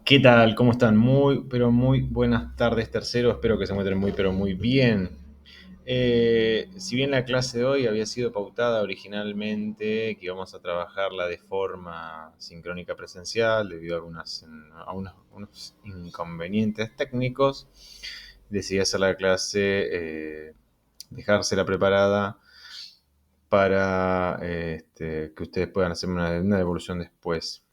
¿Qué tal? ¿Cómo están? Muy, pero muy buenas tardes, tercero. Espero que se encuentren muy, pero muy bien. Si bien la clase de hoy había sido pautada originalmente, que íbamos a trabajarla de forma sincrónica presencial, debido a unos inconvenientes técnicos, decidí hacer la clase, dejársela preparada para que ustedes puedan hacer una devolución después.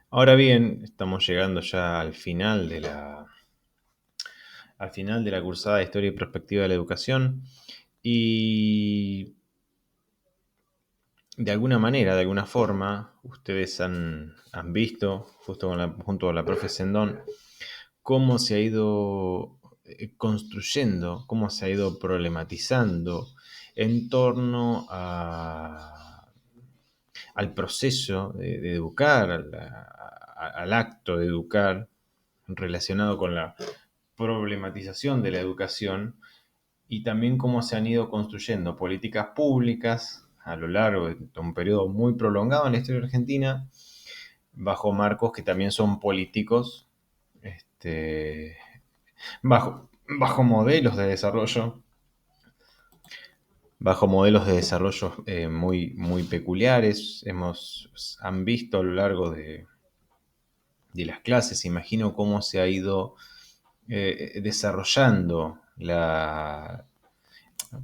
Ahora bien, estamos llegando ya al final de la cursada de Historia y Perspectiva de la Educación y de alguna manera, de alguna forma, ustedes han visto, junto a la profe Sendón, cómo se ha ido construyendo, cómo se ha ido problematizando en torno al proceso de educar, al acto de educar, relacionado con la problematización de la educación y también cómo se han ido construyendo políticas públicas a lo largo de un periodo muy prolongado en la historia argentina, bajo marcos que también son políticos, bajo modelos de desarrollo, muy, muy peculiares. Han visto a lo largo de las clases, imagino cómo se ha ido desarrollando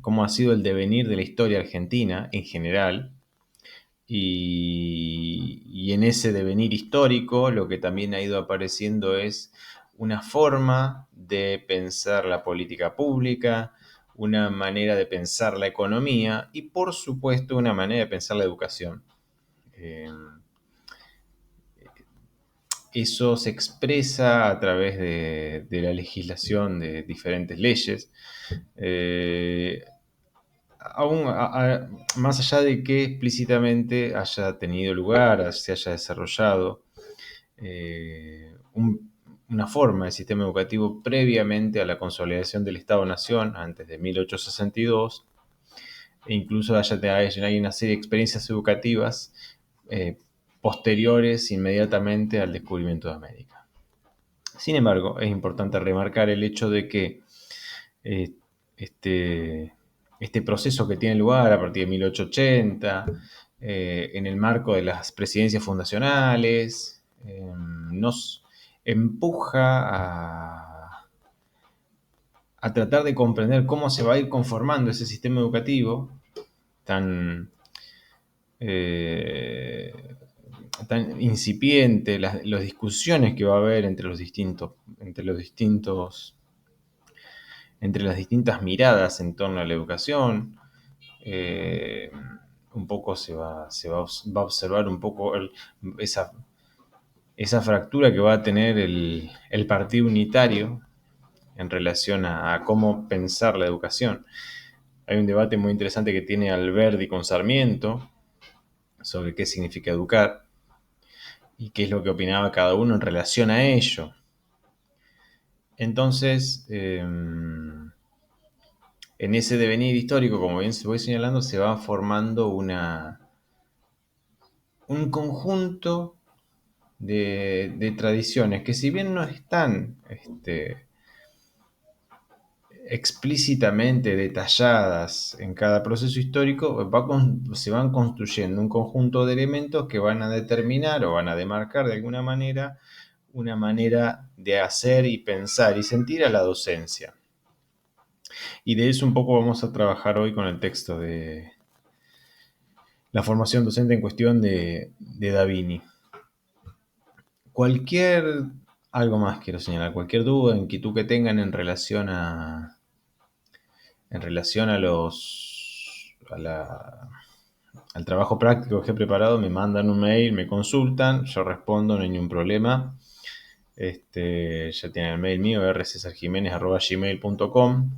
cómo ha sido el devenir de la historia argentina en general. Y en ese devenir histórico lo que también ha ido apareciendo es una forma de pensar la política pública, una manera de pensar la economía y por supuesto una manera de pensar la educación. Eh, Eso se expresa a través de la legislación de diferentes leyes. Eh, Más allá de que explícitamente haya tenido lugar, se haya desarrollado una forma de sistema educativo previamente a la consolidación del Estado-Nación, antes de 1862, e incluso hay una serie de experiencias educativas eh, posteriores inmediatamente al descubrimiento de América. Sin embargo, es importante remarcar el hecho de que eh, este, este proceso que tiene lugar a partir de 1880, en el marco de las presidencias fundacionales, nos empuja a tratar de comprender cómo se va a ir conformando ese sistema educativo tan, eh, tan incipiente, las discusiones que va a haber entre las distintas miradas en torno a la educación. Eh, un poco va a observar un poco esa fractura que va a tener el partido unitario en relación a cómo pensar la educación. Hay un debate muy interesante que tiene Alberdi con Sarmiento sobre qué significa educar y qué es lo que opinaba cada uno en relación a ello. Entonces, en ese devenir histórico, como bien se voy señalando, se va formando un conjunto de tradiciones que, si bien no están explícitamente detalladas en cada proceso histórico, se van construyendo un conjunto de elementos que van a determinar o van a demarcar de alguna manera una manera de hacer y pensar y sentir a la docencia. Y de eso un poco vamos a trabajar hoy con el texto de la formación docente en cuestión de Davini. Algo más quiero señalar, cualquier duda, inquietud que tengan en relación al trabajo práctico que he preparado, me mandan un mail, me consultan, yo respondo, no hay ningún problema. Ya tienen el mail mío, rcesarjimenez@gmail.com,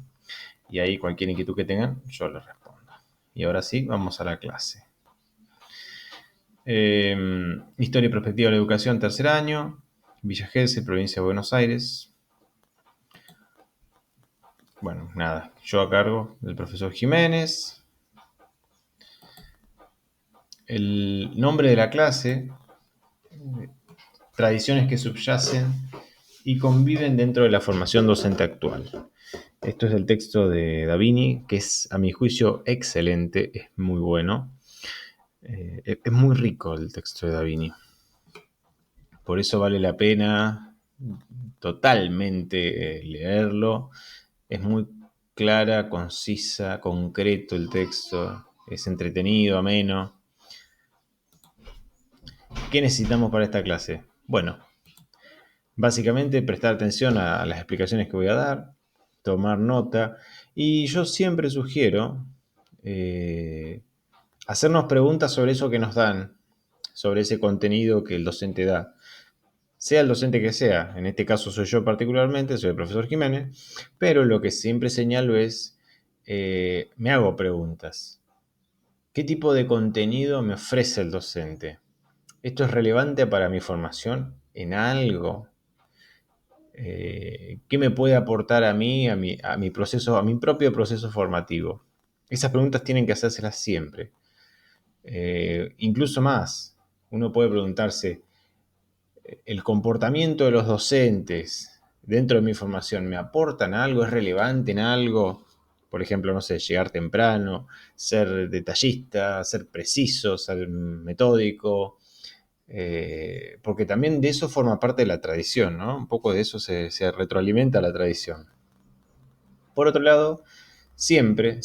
y ahí cualquier inquietud que tengan, yo les respondo. Y ahora sí, vamos a la clase. Historia y perspectiva de la educación, tercer año, Villa Gesell, provincia de Buenos Aires. Bueno, nada, yo a cargo del profesor Jiménez. El nombre de la clase tradiciones que subyacen y conviven dentro de la formación docente actual. Esto es el texto de Davini, que es, a mi juicio, excelente, es muy bueno. Es muy rico el texto de Davini. Por eso vale la pena totalmente leerlo. Es muy clara, concisa, concreto el texto. Es entretenido, ameno. ¿Qué necesitamos para esta clase? Bueno, básicamente prestar atención a las explicaciones que voy a dar, tomar nota, y yo siempre sugiero hacernos preguntas sobre eso que nos dan, sobre ese contenido que el docente da. Sea el docente que sea, en este caso soy yo particularmente, soy el profesor Jiménez, pero lo que siempre señalo es, me hago preguntas. ¿Qué tipo de contenido me ofrece el docente? ¿Esto es relevante para mi formación en algo? ¿Qué me puede aportar a mí, a mi proceso, a mi propio proceso formativo? Esas preguntas tienen que hacérselas siempre. Incluso más, uno puede preguntarse, ¿el comportamiento de los docentes dentro de mi formación me aportan algo? ¿Es relevante en algo? Por ejemplo, no sé, llegar temprano, ser detallista, ser preciso, ser metódico, porque también de eso forma parte de la tradición, ¿no? Un poco de eso se retroalimenta la tradición. Por otro lado, siempre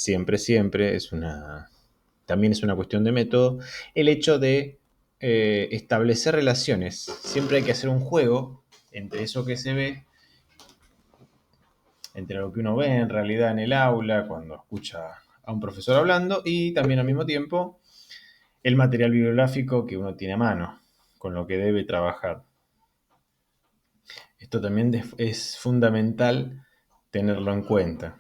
también es una cuestión de método, el hecho de establecer relaciones. Siempre hay que hacer un juego entre eso que se ve, entre lo que uno ve en realidad en el aula, cuando escucha a un profesor hablando, y también al mismo tiempo el material bibliográfico que uno tiene a mano, con lo que debe trabajar. Esto también es fundamental tenerlo en cuenta.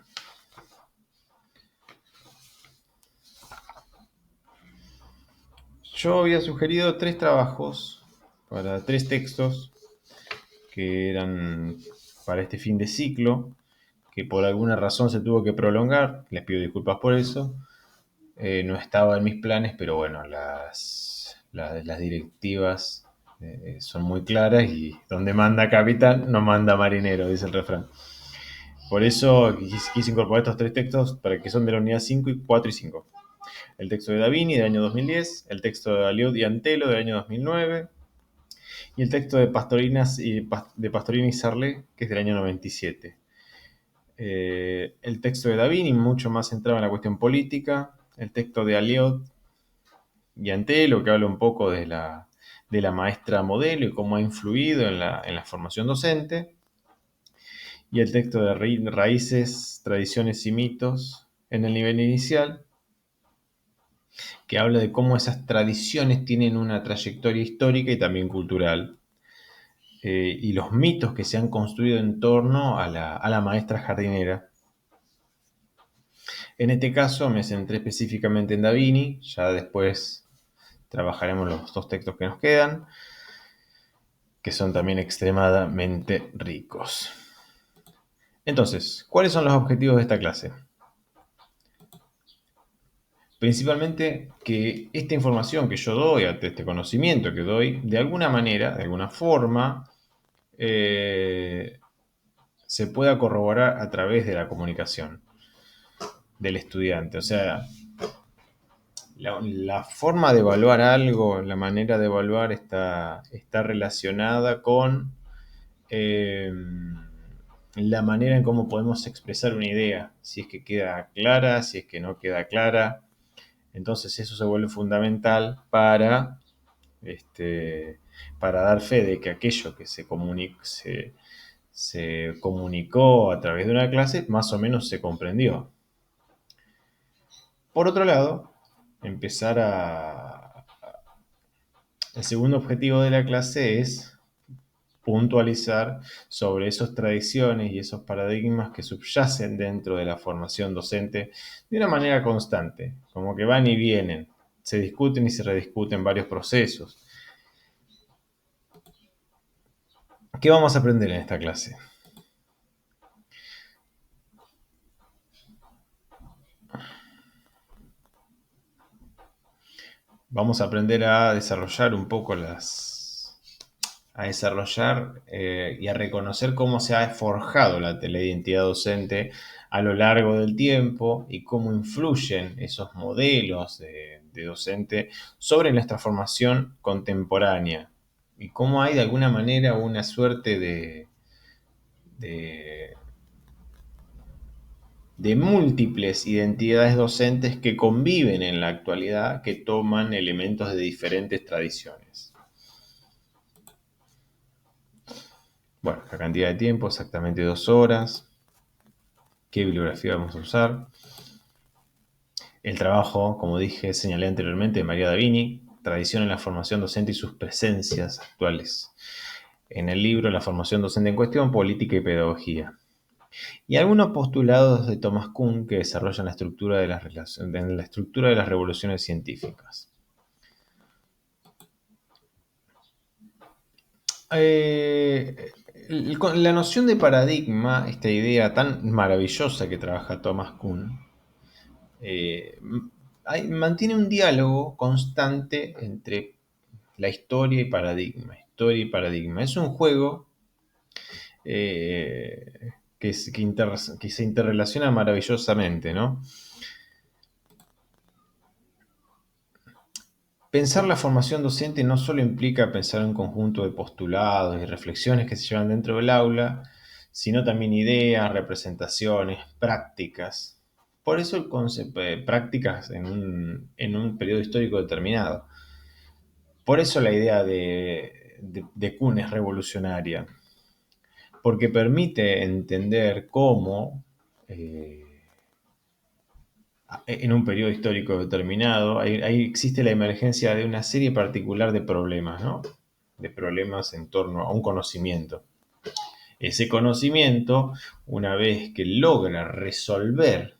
Yo había sugerido 3 trabajos para 3 textos que eran para este fin de ciclo, que por alguna razón se tuvo que prolongar, les pido disculpas por eso. No estaba en mis planes, pero bueno, las directivas son muy claras y donde manda capitán no manda marinero, dice el refrán. Por eso quise incorporar estos 3 textos para que son de la unidad 5 y 4 y 5. El texto de Davini del año 2010, el texto de Aliot y Antelo del año 2009 y el texto de Pastorina y Sarlé, que es del año 97. El texto de Davini, mucho más centrado en la cuestión política, el texto de Aliot y Antelo, que habla un poco de la maestra modelo y cómo ha influido en la formación docente, y el texto de Raíces, Tradiciones y Mitos en el nivel inicial, que habla de cómo esas tradiciones tienen una trayectoria histórica y también cultural, y los mitos que se han construido en torno a la maestra jardinera. En este caso me centré específicamente en Davini, ya después trabajaremos los 2 textos que nos quedan, que son también extremadamente ricos. Entonces, ¿cuáles son los objetivos de esta clase? Principalmente que esta información que yo doy, este conocimiento que doy, de alguna manera, de alguna forma, se pueda corroborar a través de la comunicación del estudiante. O sea, la forma de evaluar algo, la manera de evaluar está relacionada con eh, la manera en cómo podemos expresar una idea, si es que queda clara, si es que no queda clara. Entonces eso se vuelve fundamental para dar fe de que aquello que se comunicó a través de una clase más o menos se comprendió. Por otro lado, el segundo objetivo de la clase es puntualizar sobre esas tradiciones y esos paradigmas que subyacen dentro de la formación docente de una manera constante, como que van y vienen, se discuten y se rediscuten varios procesos. ¿Qué vamos a aprender en esta clase? Vamos a aprender a desarrollar un poco a desarrollar y a reconocer cómo se ha forjado la identidad docente a lo largo del tiempo y cómo influyen esos modelos de docente sobre nuestra formación contemporánea y cómo hay de alguna manera una suerte de, de múltiples identidades docentes que conviven en la actualidad, que toman elementos de diferentes tradiciones. Bueno, la cantidad de tiempo, exactamente 2 horas. ¿Qué bibliografía vamos a usar? El trabajo, como dije, señalé anteriormente, de María Davini, Tradición en la formación docente y sus presencias actuales. En el libro La formación docente en cuestión, política y pedagogía. Y algunos postulados de Thomas Kuhn que desarrollan la estructura de las revoluciones científicas. La noción de paradigma, esta idea tan maravillosa que trabaja Thomas Kuhn, mantiene un diálogo constante entre la historia y paradigma. Historia y paradigma. Es un juego que se interrelaciona maravillosamente, ¿no? Pensar la formación docente no solo implica pensar un conjunto de postulados y reflexiones que se llevan dentro del aula, sino también ideas, representaciones, prácticas. Por eso el concepto de prácticas en un periodo histórico determinado. Por eso la idea de Kuhn es revolucionaria, porque permite entender cómo en un periodo histórico determinado, ahí existe la emergencia de una serie particular de problemas, ¿no? De problemas en torno a un conocimiento. Ese conocimiento, una vez que logra resolver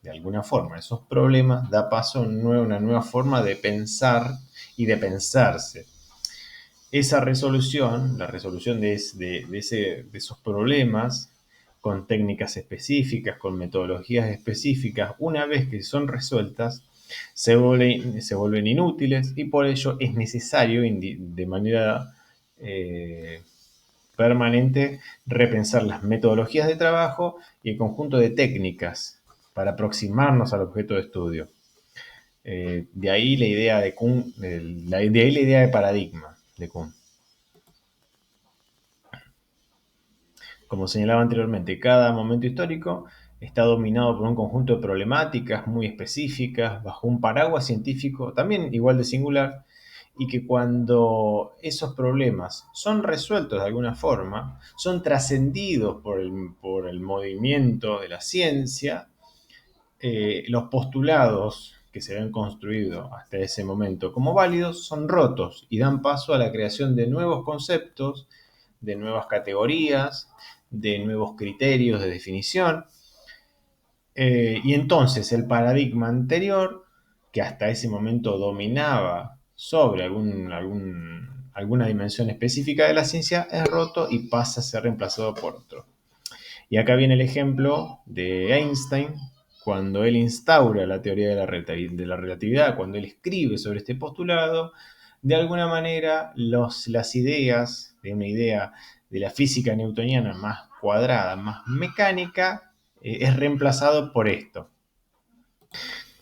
de alguna forma esos problemas, da paso a una nueva forma de pensar y de pensarse. Esa resolución, la resolución de esos problemas, con técnicas específicas, con metodologías específicas, una vez que son resueltas, se vuelven inútiles y por ello es necesario de manera permanente repensar las metodologías de trabajo y el conjunto de técnicas para aproximarnos al objeto de estudio. De ahí la idea de Kuhn, de ahí la idea de paradigma de Kuhn. Como señalaba anteriormente, cada momento histórico está dominado por un conjunto de problemáticas muy específicas, bajo un paraguas científico también igual de singular, y que cuando esos problemas son resueltos de alguna forma, son trascendidos por el movimiento de la ciencia, los postulados que se habían construido hasta ese momento como válidos son rotos y dan paso a la creación de nuevos conceptos, de nuevas categorías, de nuevos criterios de definición. Y entonces el paradigma anterior, que hasta ese momento dominaba sobre alguna dimensión específica de la ciencia, es roto y pasa a ser reemplazado por otro. Y acá viene el ejemplo de Einstein, cuando él instaura la teoría de la relatividad, cuando él escribe sobre este postulado, de alguna manera las ideas de una idea de la física newtoniana más cuadrada, más mecánica, es reemplazado por esto.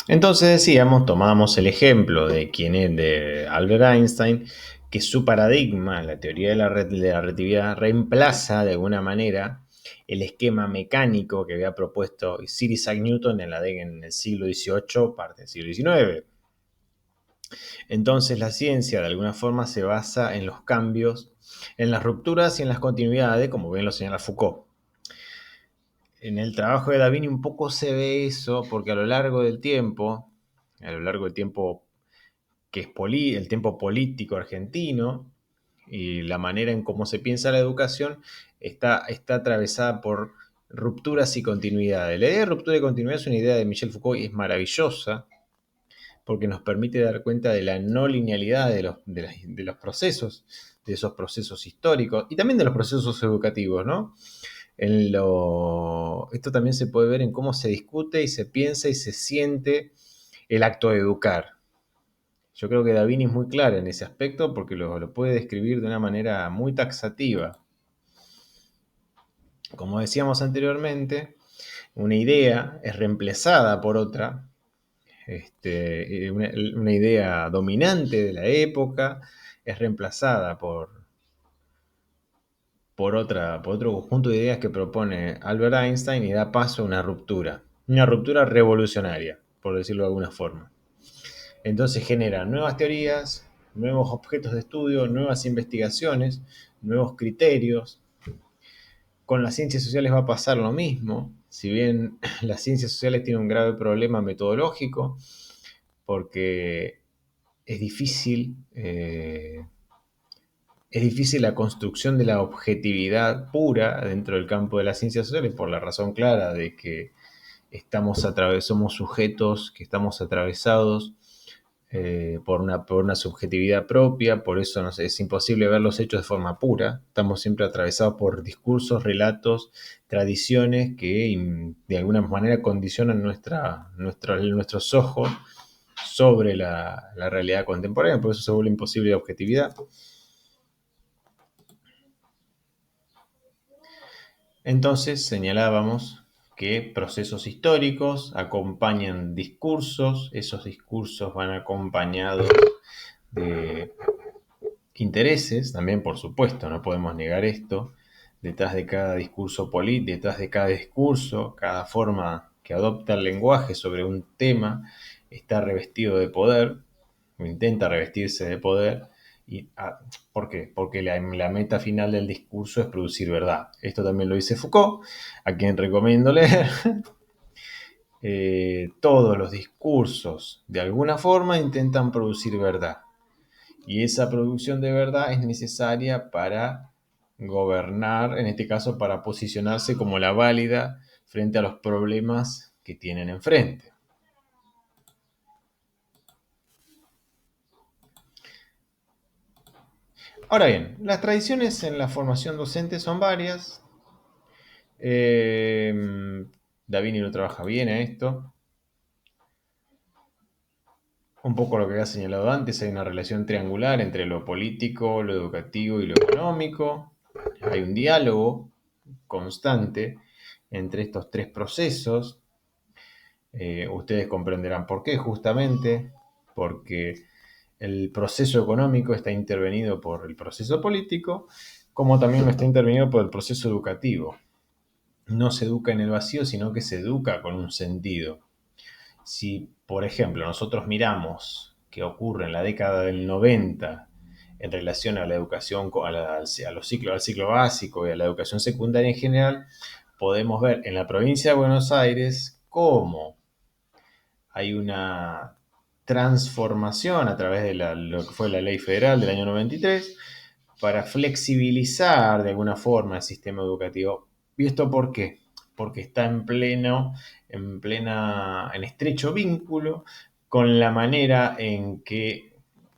Entonces decíamos, tomamos el ejemplo de quien es de Albert Einstein, que su paradigma, la teoría de la relatividad, reemplaza de alguna manera el esquema mecánico que había propuesto Sir Isaac Newton en el siglo XVIII, parte del siglo XIX. Entonces la ciencia de alguna forma se basa en los cambios, en las rupturas y en las continuidades, como bien lo señala Foucault. En el trabajo de Davini un poco se ve eso, porque a lo largo del tiempo que es el tiempo político argentino, y la manera en cómo se piensa la educación está atravesada por rupturas y continuidades. La idea de ruptura y continuidad es una idea de Michel Foucault y es maravillosa porque nos permite dar cuenta de la no linealidad de los procesos, de esos procesos históricos y también de los procesos educativos, ¿no? Esto también se puede ver en cómo se discute y se piensa y se siente el acto de educar. Yo creo que Davini es muy claro en ese aspecto porque lo puede describir de una manera muy taxativa. Como decíamos anteriormente, una idea es reemplazada por otra, una idea dominante de la época es reemplazada por otro conjunto de ideas que propone Albert Einstein y da paso a una ruptura revolucionaria, por decirlo de alguna forma. Entonces genera nuevas teorías, nuevos objetos de estudio, nuevas investigaciones, nuevos criterios. Con las ciencias sociales va a pasar lo mismo, si bien las ciencias sociales tienen un grave problema metodológico, porque es difícil, eh, es difícil la construcción de la objetividad pura dentro del campo de las ciencias sociales por la razón clara de que somos sujetos que estamos atravesados por una subjetividad propia, por eso no sé, es imposible ver los hechos de forma pura, estamos siempre atravesados por discursos, relatos, tradiciones que de alguna manera condicionan nuestros ojos sobre la realidad contemporánea, por eso se vuelve imposible la objetividad. Entonces señalábamos que procesos históricos acompañan discursos, esos discursos van acompañados de intereses, también por supuesto, no podemos negar esto, detrás de cada discurso político, detrás de cada discurso, cada forma que adopta el lenguaje sobre un tema está revestido de poder, o intenta revestirse de poder. Y, ¿Por qué? Porque la meta final del discurso es producir verdad. Esto también lo dice Foucault, a quien recomiendo leer. Todos los discursos, de alguna forma, intentan producir verdad. Y esa producción de verdad es necesaria para gobernar, en este caso para posicionarse como la válida frente a los problemas que tienen enfrente. Ahora bien, las tradiciones en la formación docente son varias. Davini lo trabaja bien a esto. Un poco lo que había señalado antes, hay una relación triangular entre lo político, lo educativo y lo económico. Hay un diálogo constante entre estos tres procesos. Ustedes comprenderán por qué, justamente porque el proceso económico está intervenido por el proceso político, como también lo está intervenido por el proceso educativo. No se educa en el vacío, sino que se educa con un sentido. Si, por ejemplo, nosotros miramos qué ocurre en la década del 90 en relación a la educación, al ciclo básico y a la educación secundaria en general, podemos ver en la provincia de Buenos Aires cómo hay una transformación a través de lo que fue la ley federal del año 93 para flexibilizar de alguna forma el sistema educativo. ¿Y esto por qué? Porque está en estrecho vínculo con la manera en que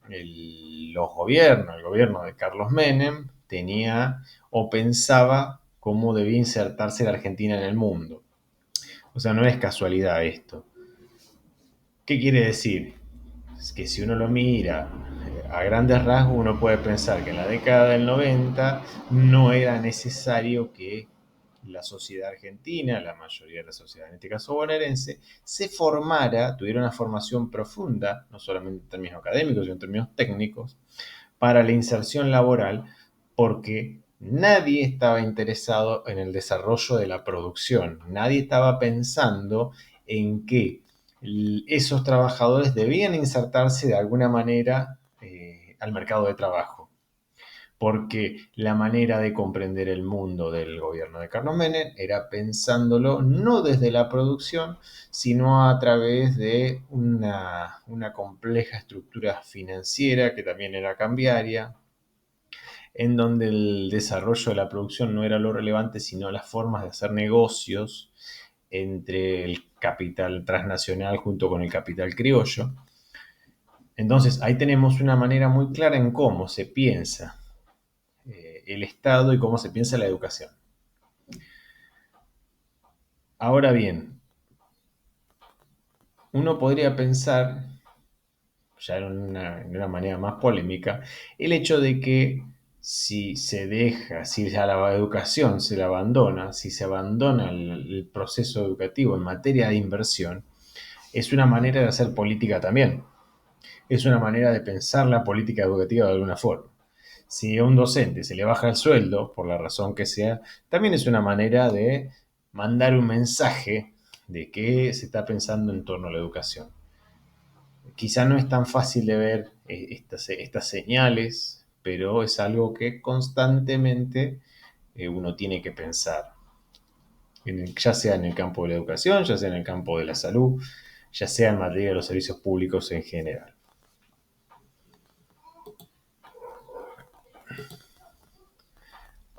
el gobierno de Carlos Menem tenía o pensaba cómo debía insertarse la Argentina en el mundo. O sea, no es casualidad esto. ¿Qué quiere decir? Es que si uno lo mira a grandes rasgos, uno puede pensar que en la década del 90 no era necesario que la sociedad argentina, la mayoría de la sociedad, en este caso bonaerense, se formara, tuviera una formación profunda, no solamente en términos académicos, sino en términos técnicos, para la inserción laboral, porque nadie estaba interesado en el desarrollo de la producción, nadie estaba pensando en que esos trabajadores debían insertarse de alguna manera al mercado de trabajo, porque la manera de comprender el mundo del gobierno de Carlos Menem era pensándolo no desde la producción, sino a través de una compleja estructura financiera que también era cambiaria, en donde el desarrollo de la producción no era lo relevante, sino las formas de hacer negocios entre el capital transnacional junto con el capital criollo. Entonces, ahí tenemos una manera muy clara en cómo se piensa el Estado y cómo se piensa la educación. Ahora bien, uno podría pensar ya de una manera más polémica, el hecho de que si se deja, si a la educación se la abandona, si se abandona el proceso educativo en materia de inversión, es una manera de hacer política también. Es una manera de pensar la política educativa de alguna forma. Si a un docente se le baja el sueldo, por la razón que sea, también es una manera de mandar un mensaje de qué se está pensando en torno a la educación. Quizá no es tan fácil de ver estas señales, pero es algo que constantemente uno tiene que pensar, ya sea en el campo de la educación, ya sea en el campo de la salud, ya sea en materia de los servicios públicos en general.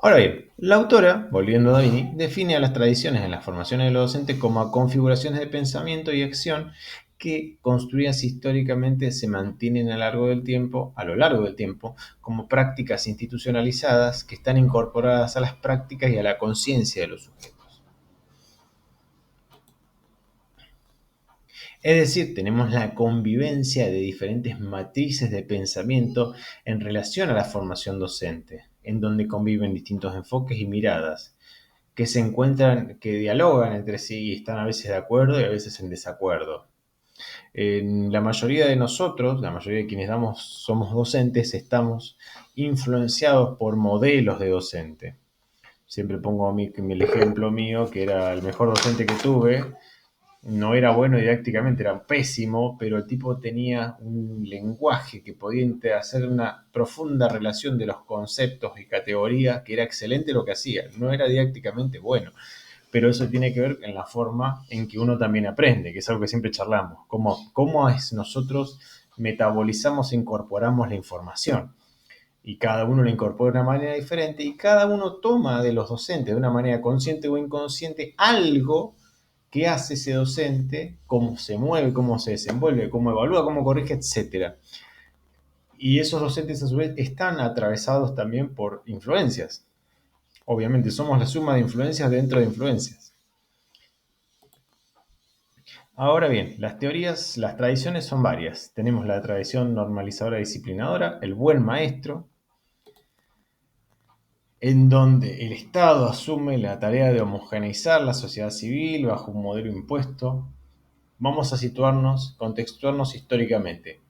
Ahora bien, la autora, volviendo a Davini, define a las tradiciones en las formaciones de los docentes como a configuraciones de pensamiento y acción que, construidas históricamente, se mantienen a lo largo del tiempo, como prácticas institucionalizadas que están incorporadas a las prácticas y a la conciencia de los sujetos. Es decir, tenemos la convivencia de diferentes matrices de pensamiento en relación a la formación docente, en donde conviven distintos enfoques y miradas, que se encuentran, que dialogan entre sí y están a veces de acuerdo y a veces en desacuerdo. En la mayoría de nosotros, la mayoría de quienes somos docentes, estamos influenciados por modelos de docente. Siempre pongo el ejemplo mío, que era el mejor docente que tuve. No era bueno didácticamente, era pésimo, pero el tipo tenía un lenguaje que podía hacer una profunda relación de los conceptos y categorías, que era excelente lo que hacía. No era didácticamente bueno, pero eso tiene que ver en la forma en que uno también aprende, que es algo que siempre charlamos. Cómo es nosotros metabolizamos e incorporamos la información. Y cada uno la incorpora de una manera diferente y cada uno toma de los docentes de una manera consciente o inconsciente algo que hace ese docente, cómo se mueve, cómo se desenvuelve, cómo evalúa, cómo corrige, etc. Y esos docentes a su vez están atravesados también por influencias. Obviamente somos la suma de influencias dentro de influencias. Ahora bien, las tradiciones son varias. Tenemos la tradición normalizadora disciplinadora, el buen maestro, en donde el Estado asume la tarea de homogeneizar la sociedad civil bajo un modelo impuesto. Vamos a situarnos, contextuarnos históricamente.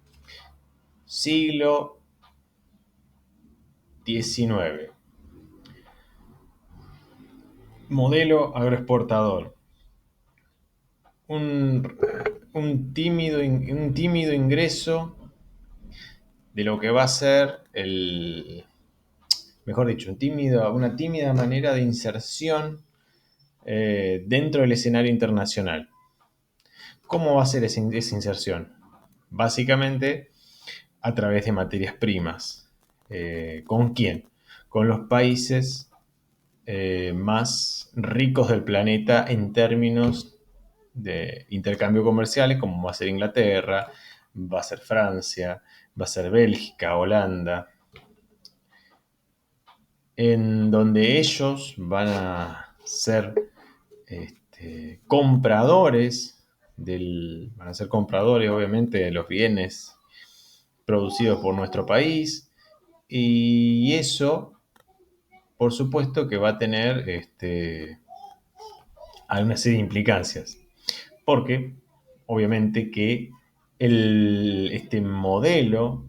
Siglo XIX. Modelo agroexportador. Un, un tímido ingreso de lo que va a ser mejor dicho, una tímida manera de inserción dentro del escenario internacional. ¿Cómo va a ser esa inserción? Básicamente a través de materias primas. ¿Con quién? Con los países más ricos del planeta en términos de intercambio comerciales, como va a ser Inglaterra, va a ser Francia, va a ser Bélgica, Holanda, en donde ellos van a ser compradores van a ser compradores obviamente de los bienes producidos por nuestro país y eso por supuesto que va a tener alguna serie de implicancias porque obviamente que este modelo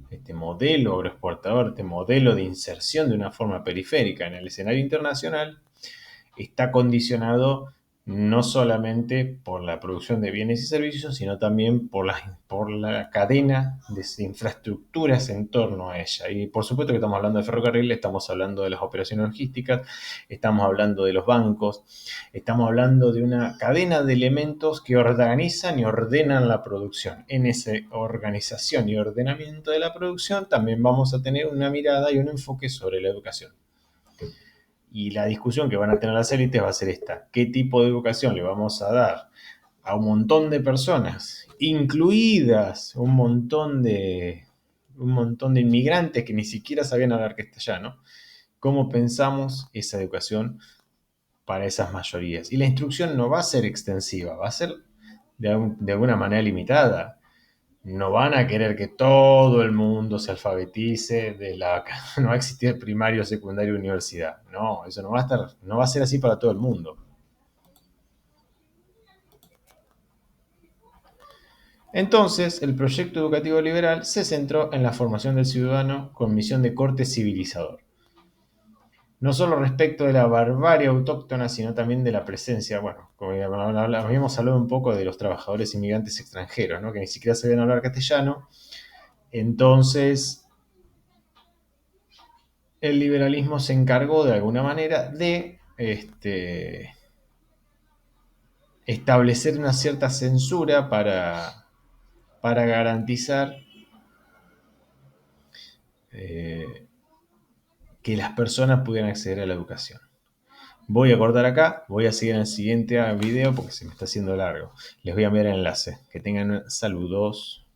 agroexportador, este modelo de inserción de una forma periférica en el escenario internacional, está condicionado no solamente por la producción de bienes y servicios, sino también por la cadena de infraestructuras en torno a ella. Y por supuesto que estamos hablando de ferrocarril, estamos hablando de las operaciones logísticas, estamos hablando de los bancos, estamos hablando de una cadena de elementos que organizan y ordenan la producción. En esa organización y ordenamiento de la producción también vamos a tener una mirada y un enfoque sobre la educación. Y la discusión que van a tener las élites va a ser esta. ¿Qué tipo de educación le vamos a dar a un montón de personas, incluidas un montón de inmigrantes que ni siquiera sabían hablar castellano? ¿Cómo pensamos esa educación para esas mayorías? Y la instrucción no va a ser extensiva, va a ser de alguna manera limitada. No van a querer que todo el mundo se alfabetice no va a existir primario, secundario, universidad. No, eso no va a ser así para todo el mundo. Entonces, el proyecto educativo liberal se centró en la formación del ciudadano con misión de corte civilizador. No solo respecto de la barbarie autóctona, sino también de la presencia, bueno, como habíamos hablado un poco de los trabajadores inmigrantes extranjeros, ¿no? Que ni siquiera sabían hablar castellano. Entonces, el liberalismo se encargó de alguna manera de establecer una cierta censura para garantizar eh, que las personas pudieran acceder a la educación. Voy a cortar acá, voy a seguir en el siguiente video porque se me está haciendo largo. Les voy a enviar el enlace. Que tengan saludos.